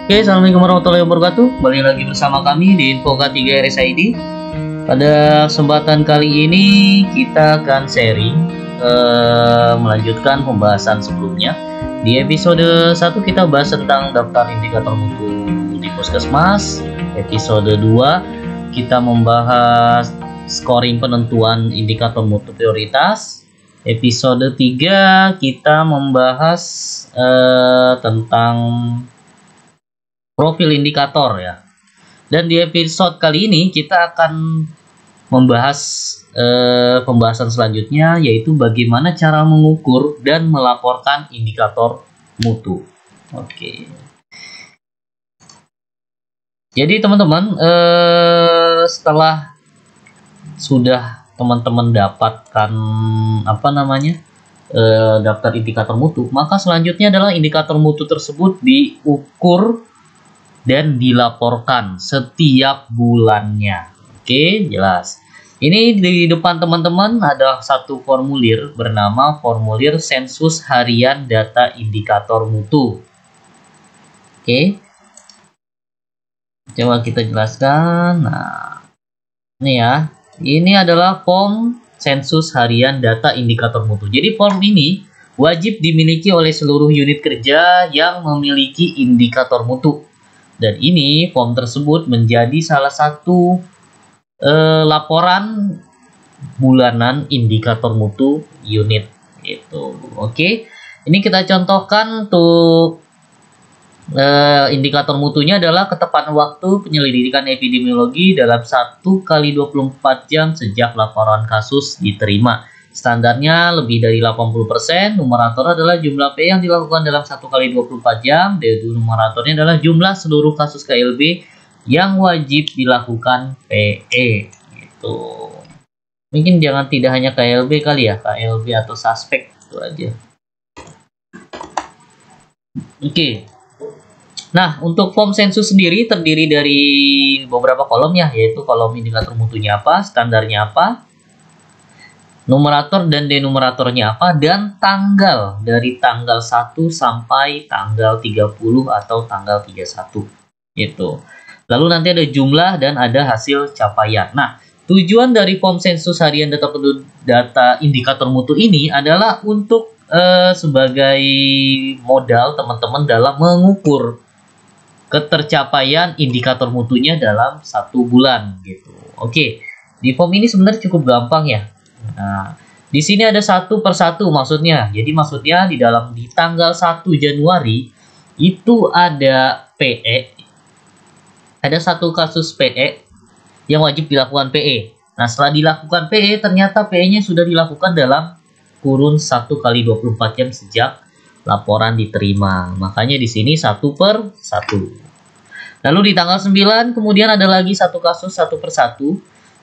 Oke, assalamualaikum warahmatullahi wabarakatuh. Kembali lagi bersama kami di Info K3 RSID. Pada kesempatan kali ini kita akan sharing melanjutkan pembahasan sebelumnya. Di episode 1 kita bahas tentang daftar indikator mutu di Puskesmas. Episode 2 kita membahas scoring penentuan indikator mutu prioritas. Episode 3 kita membahas tentang profil indikator ya. Dan di episode kali ini kita akan membahas pembahasan selanjutnya, yaitu bagaimana cara mengukur dan melaporkan indikator mutu. Oke. Jadi teman-teman, setelah sudah teman-teman dapatkan daftar indikator mutu, maka selanjutnya adalah indikator mutu tersebut diukur dan dilaporkan setiap bulannya. Oke, jelas. Ini di depan teman-teman ada satu formulir bernama formulir sensus harian data indikator mutu. Oke. Coba kita jelaskan. Nah, ini ya. Ini adalah form sensus harian data indikator mutu. Jadi form ini wajib dimiliki oleh seluruh unit kerja yang memiliki indikator mutu. Dan ini form tersebut menjadi salah satu laporan bulanan indikator mutu unit itu. Oke, ini kita contohkan untuk indikator mutunya adalah ketepatan waktu penyelidikan epidemiologi dalam 1 kali 24 jam sejak laporan kasus diterima. Standarnya lebih dari 80%. Numerator adalah jumlah P yang dilakukan dalam 1 kali 24 jam. Numeratornya adalah jumlah seluruh kasus KLB yang wajib dilakukan PE. Gitu. Mungkin jangan tidak hanya KLB kali ya, KLB atau suspek itu aja. Oke. Nah, untuk form sensus sendiri terdiri dari beberapa kolom ya, yaitu kolom indikator mutunya apa, standarnya apa, numerator dan denumeratornya apa, dan tanggal dari tanggal 1 sampai tanggal 30 atau tanggal 31 itu. Lalu nanti ada jumlah dan ada hasil capaian. Nah, tujuan dari form sensus harian data indikator mutu ini adalah untuk sebagai modal teman-teman dalam mengukur ketercapaian indikator mutunya dalam 1 bulan gitu. Oke, di form ini sebenarnya cukup gampang ya. Nah, di sini ada satu persatu maksudnya. Jadi maksudnya di tanggal 1 Januari itu ada PE. Ada satu kasus PE yang wajib dilakukan PE. Nah, setelah dilakukan PE ternyata PE-nya sudah dilakukan dalam kurun 1 kali 24 jam sejak laporan diterima. Makanya di sini 1 per 1. Lalu di tanggal 9 kemudian ada lagi satu kasus 1 per 1.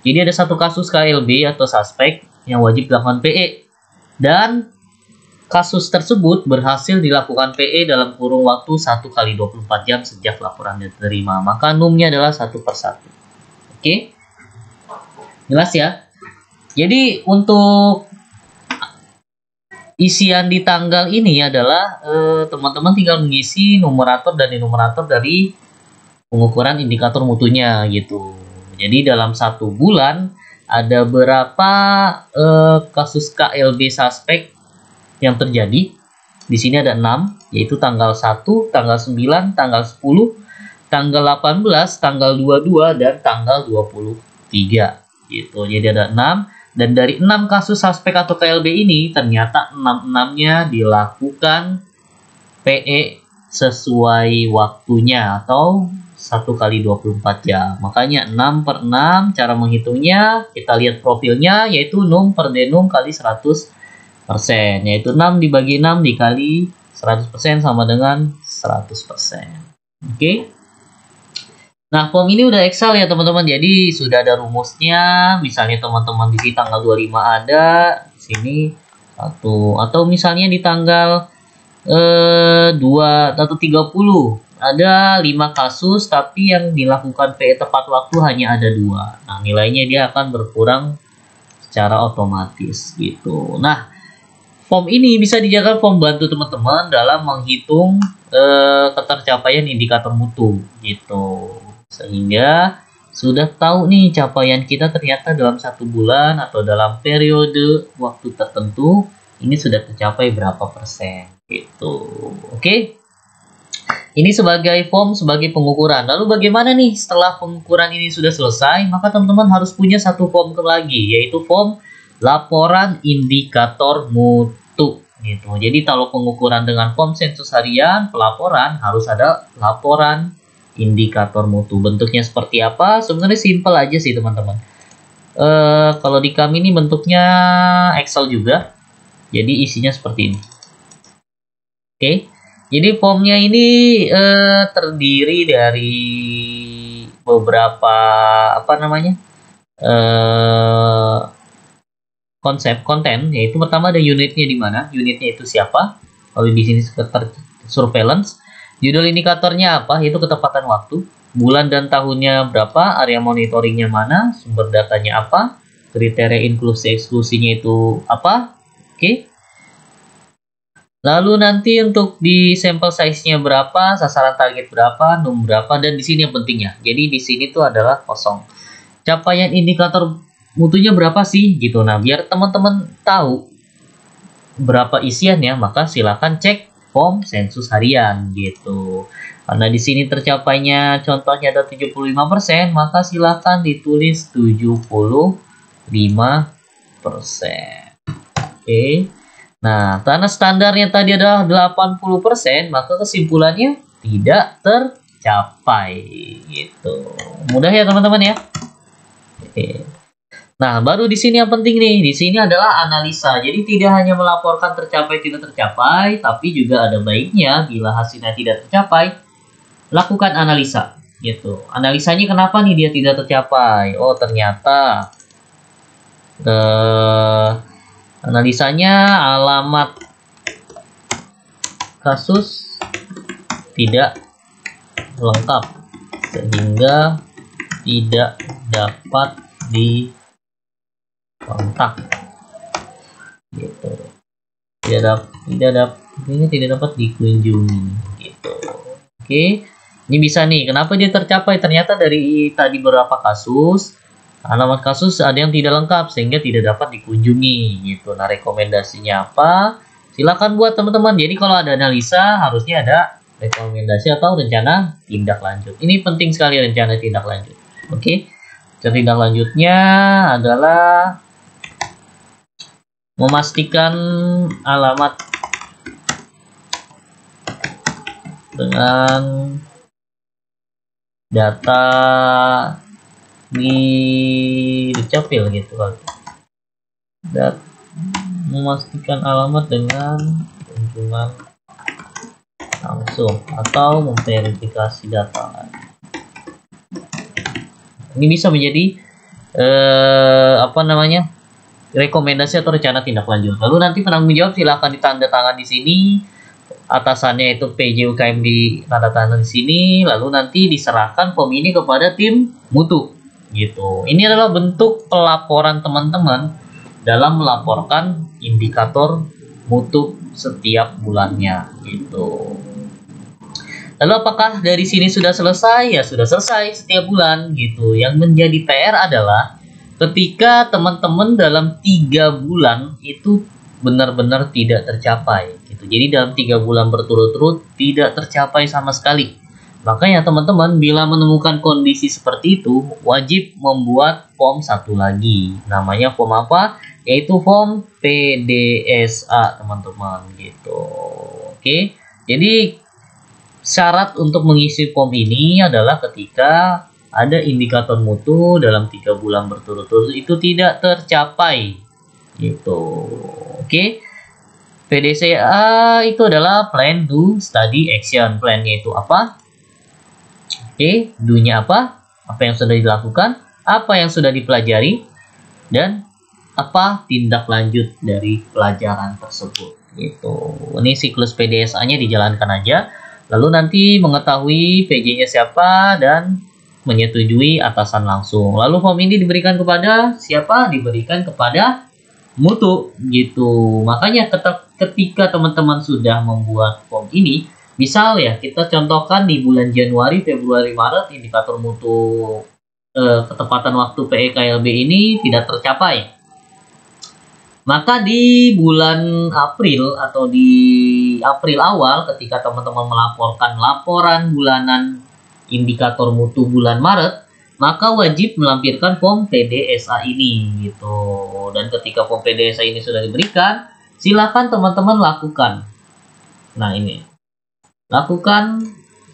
Jadi ada satu kasus KLB atau suspek yang wajib dilakukan PE. Dan kasus tersebut berhasil dilakukan PE dalam kurun waktu 1 kali 24 jam sejak laporan diterima. Maka numnya adalah 1 per 1. Oke? Jelas ya? Jadi untuk isian di tanggal ini adalah teman-teman tinggal mengisi numerator dan denumerator dari pengukuran indikator mutunya gitu. Jadi dalam 1 bulan ada berapa kasus KLB suspek yang terjadi. Di sini ada 6, yaitu tanggal 1, tanggal 9, tanggal 10, tanggal 18, tanggal 22, dan tanggal 23 gitu. Jadi ada 6, dan dari 6 kasus suspek atau KLB ini ternyata 6-6-nya dilakukan PE sesuai waktunya atau 1 kali 24 jam. Makanya 6 per 6 cara menghitungnya kita lihat profilnya, yaitu num per denum kali 100%, yaitu 6 dibagi 6 dikali 100% sama dengan 100%. Oke. Nah, form ini udah Excel ya teman-teman. Jadi sudah ada rumusnya. Misalnya teman-teman di sini tanggal 25 ada, di sini 1, atau misalnya di tanggal 2 atau 30 ada 5 kasus, tapi yang dilakukan PE tepat waktu hanya ada 2. Nah, nilainya dia akan berkurang secara otomatis gitu. Nah, form ini bisa dijadikan form bantu teman-teman dalam menghitung ketercapaian indikator mutu gitu. Sehingga sudah tahu nih capaian kita ternyata dalam 1 bulan atau dalam periode waktu tertentu ini sudah tercapai berapa persen gitu. Oke. Ini sebagai form sebagai pengukuran. Lalu bagaimana nih setelah pengukuran ini sudah selesai? Maka teman-teman harus punya satu form lagi, yaitu form laporan indikator mutu gitu. Jadi kalau pengukuran dengan form sensus harian, pelaporan harus ada laporan indikator mutu. Bentuknya seperti apa? Sebenarnya simple aja sih teman-teman. Kalau di kami ini bentuknya Excel juga. Jadi isinya seperti ini. Oke. Jadi formnya ini terdiri dari beberapa konten, yaitu pertama ada unitnya di mana, unitnya itu siapa. Lalu di sini sekitar surveillance. Judul indikatornya apa? Itu ketepatan waktu. Bulan dan tahunnya berapa? Area monitoringnya mana? Sumber datanya apa? Kriteria inklusi eksklusinya itu apa? Oke. Lalu nanti untuk di sampel size-nya berapa, sasaran target berapa, num berapa, dan di sini yang pentingnya. Jadi di sini tuh adalah kosong. Capaian indikator mutunya berapa sih? Gitu. Nah, biar teman-teman tahu berapa isiannya, maka silakan cek form sensus harian gitu. Karena di sini tercapainya contohnya ada 75%, maka silakan ditulis 75%. Oke. Nah, karena standarnya tadi adalah 80%, maka kesimpulannya tidak tercapai gitu. Mudah ya teman-teman ya. Oke. Nah, baru di sini yang penting nih, di sini adalah analisa. Jadi tidak hanya melaporkan tercapai tidak tercapai, tapi juga ada baiknya bila hasilnya tidak tercapai, lakukan analisa gitu. Analisanya kenapa nih dia tidak tercapai? Oh, ternyata analisanya alamat kasus tidak lengkap sehingga tidak dapat dikontak gitu, tidak dapat dikunjungi gitu. Oke, ini bisa nih, kenapa dia tercapai? Ternyata dari tadi beberapa kasus alamat kasus ada yang tidak lengkap sehingga tidak dapat dikunjungi gitu. Nah, rekomendasinya apa? Silakan buat teman-teman. Jadi kalau ada analisa harusnya ada rekomendasi atau rencana tindak lanjut. Ini penting sekali rencana tindak lanjut. Oke. Tindak lanjutnya adalah memastikan alamat dengan data di dukcapil gitu kan. Dan memastikan alamat dengan kunjungan langsung atau memverifikasi data. Ini bisa menjadi rekomendasi atau rencana tindak lanjut. Lalu nanti penanggung jawab silakan ditanda tangan di sini. Atasannya itu PJ UKM di tanda tangan di sini. Lalu nanti diserahkan form ini kepada tim mutu. Gitu. Ini adalah bentuk pelaporan teman-teman dalam melaporkan indikator mutu setiap bulannya. Gitu. Lalu apakah dari sini sudah selesai? Ya sudah selesai setiap bulan gitu. Yang menjadi PR adalah ketika teman-teman dalam 3 bulan itu benar-benar tidak tercapai gitu. Jadi dalam 3 bulan berturut-turut tidak tercapai sama sekali. Makanya teman-teman bila menemukan kondisi seperti itu wajib membuat form satu lagi. Namanya form apa? Yaitu form PDSA teman-teman gitu. Oke. Jadi syarat untuk mengisi form ini adalah ketika ada indikator mutu dalam 3 bulan berturut-turut itu tidak tercapai gitu. Oke. PDCA itu adalah plan, do, study, action. Plan-nya itu apa? Oke, do-nya apa? Apa yang sudah dilakukan? Apa yang sudah dipelajari? Dan apa tindak lanjut dari pelajaran tersebut gitu. Ini siklus PDSA-nya dijalankan aja. Lalu nanti mengetahui PJ-nya siapa dan menyetujui atasan langsung. Lalu form ini diberikan kepada siapa? Diberikan kepada mutu gitu. Makanya ketika teman-teman sudah membuat form ini, Misal ya, kita contohkan di bulan Januari, Februari, Maret, indikator mutu ketepatan waktu PEKLB ini tidak tercapai. Maka di bulan April atau di April awal ketika teman-teman melaporkan laporan bulanan indikator mutu bulan Maret, maka wajib melampirkan form PDSA ini gitu. Dan ketika form PDSA ini sudah diberikan, silakan teman-teman lakukan. Nah, ini. Lakukan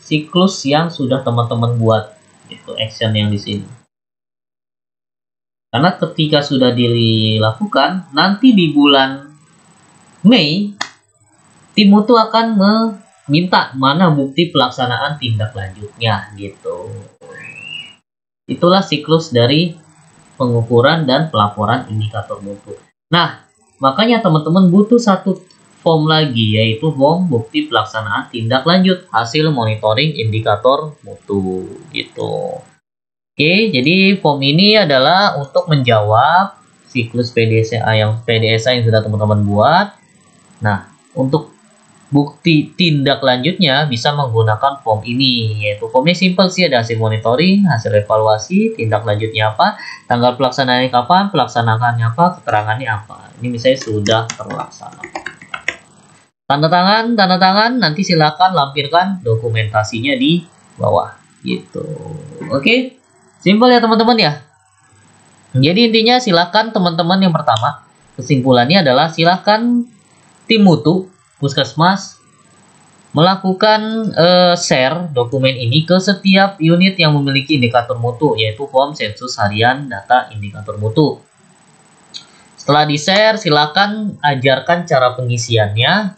siklus yang sudah teman-teman buat, itu action yang di sini. Karena ketika sudah dilakukan, nanti di bulan Mei, tim mutu akan meminta mana bukti pelaksanaan tindak lanjutnya, gitu. Itulah siklus dari pengukuran dan pelaporan indikator mutu. Nah, makanya teman-teman butuh satu form lagi, yaitu form bukti pelaksanaan tindak lanjut hasil monitoring indikator mutu gitu. Oke, jadi form ini adalah untuk menjawab siklus PDSA yang sudah teman-teman buat. Nah, untuk bukti tindak lanjutnya bisa menggunakan form ini, yaitu formnya simpel sih, ada hasil monitoring, hasil evaluasi, tindak lanjutnya apa, tanggal pelaksanaannya kapan, pelaksanaannya apa, keterangannya apa. Ini misalnya sudah terlaksana. Tanda tangan, nanti silakan lampirkan dokumentasinya di bawah gitu. Oke, simpel ya teman-teman ya. Jadi intinya silakan teman-teman, yang pertama kesimpulannya adalah silakan tim mutu Puskesmas melakukan share dokumen ini ke setiap unit yang memiliki indikator mutu, yaitu form sensus harian data indikator mutu. Setelah di-share, silakan ajarkan cara pengisiannya.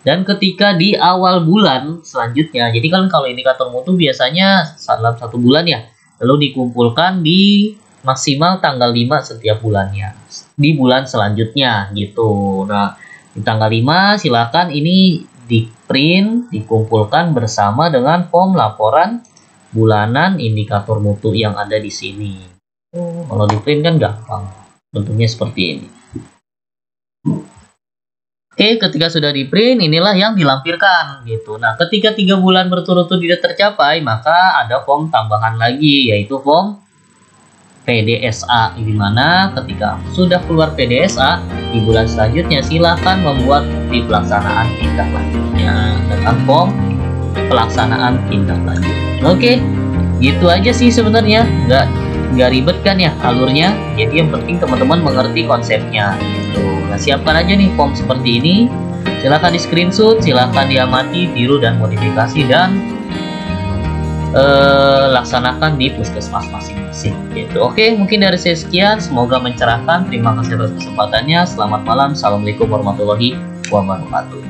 Dan ketika di awal bulan selanjutnya, jadi kan kalau indikator mutu biasanya dalam 1 bulan ya, lalu dikumpulkan di maksimal tanggal 5 setiap bulannya, di bulan selanjutnya gitu. Nah, di tanggal 5 silakan ini di print, dikumpulkan bersama dengan form laporan bulanan indikator mutu yang ada di sini. Kalau di print kan gampang, bentuknya seperti ini. Oke, ketika sudah di print, inilah yang dilampirkan gitu. Nah, ketika 3 bulan berturut-turut tidak tercapai, maka ada form tambahan lagi, yaitu form PDSA, di mana ketika sudah keluar PDSA di bulan selanjutnya silahkan membuat bukti pelaksanaan tindak lanjutnya dengan form pelaksanaan tindak lanjut. Oke, gitu aja sih sebenarnya, nggak ribet kan ya alurnya. Jadi yang penting teman-teman mengerti konsepnya gitu. Nah, siapkan aja nih form seperti ini, silahkan di screenshot, silahkan diamati, tiru dan modifikasi, dan laksanakan di puskesmas masing-masing gitu. Oke, mungkin dari saya sekian, semoga mencerahkan. Terima kasih atas kesempatannya. Selamat malam, assalamualaikum warahmatullahi wabarakatuh.